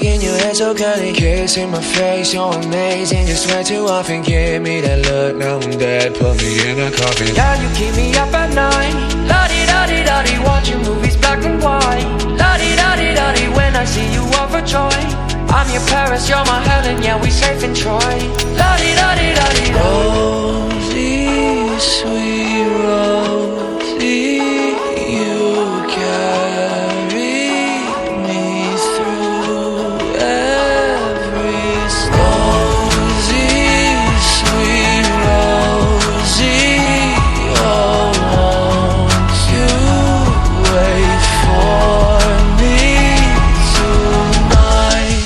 Shaking your head so curly, kissing my face, you're amazing. You swear too often, give me that look, now I'm dead, put me in a coffin. Yeah, you keep me up at night, la-di-da-di-da-di, watching movies black and white, la-di-da-di-da-di, when I see you overjoyed. I'm your Paris, you're my Helen, yeah, we safe in Troy, la-di-da-di-da-di-da. Rosie, sweet Rosie, you carry me through every storm. Rosie, sweet Rosie, oh, won't you wait for me tonight?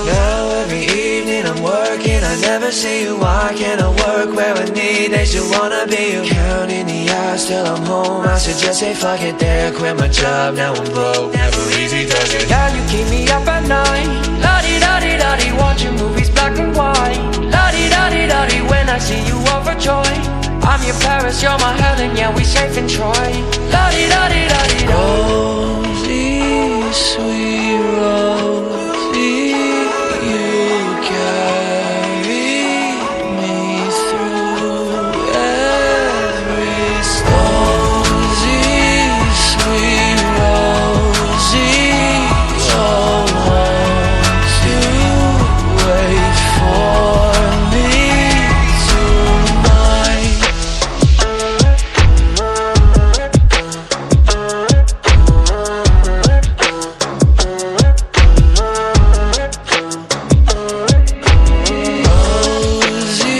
Now every evening I'm working, I never see you. Why can't I work where I need? They still wanna be you. Counting the hours till I'm home, I should just say fuck it there. Quit my job, now I'm broke, never easy does it. Yeah, you keep me up at night, la-di-da-di-da-di, watching movies black and white, la-di-da-di-da-di, when I see you overjoyed. I'm your Paris, you're my Helen, yeah, we safe in Troy, la-di-da-di-da-di-da. Rosie, sweet Rosie, you carry me through every storm. Rosie, sweet Rosie, oh, won't you wait for me tonight? Rosie,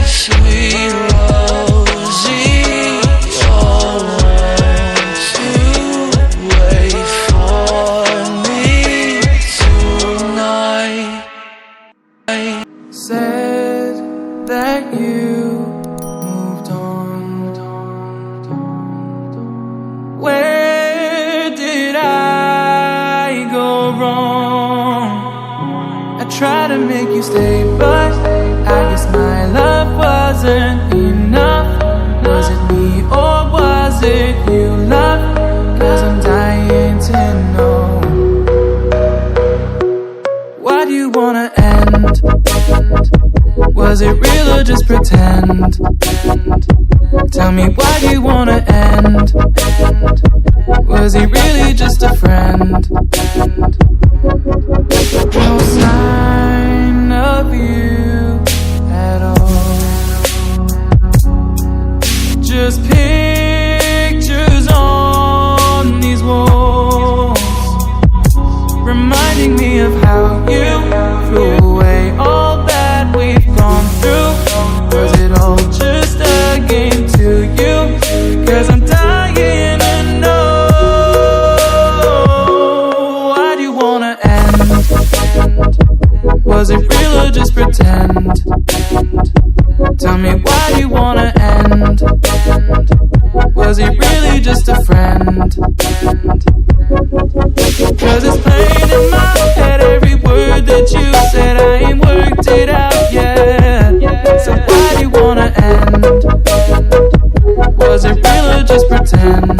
sweet Rosie, oh, won't you wait for me tonight? Said that you moved on. Where did I go wrong? I tried to make you stay, but I guess my love wasn't enough. Was it me or was it you, love? 'Cause I'm dying to know. Why do you wanna end? Was it real or just pretend? Tell me, why do you wanna end? Was he really just a friend? No sign of you at all, just pictures on these walls, reminding me of how you threw away all that we've gone through. Was it all just a game to you? 'Cause I'm dying to know. Why do you wanna end? Was it real or just pretend? Tell me, why do you wanna end? Was he really just a friend? 'Cause it's plain in my head, every word that you said, I ain't worked it out yet. So why do you wanna end? Was it real or just pretend?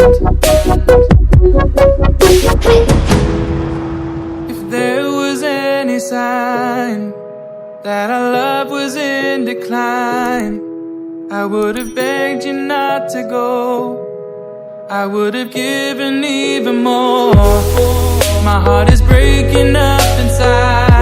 If there was any sign that our love was in decline, I would have begged you not to go. I would have given even more. My heart is breaking up inside.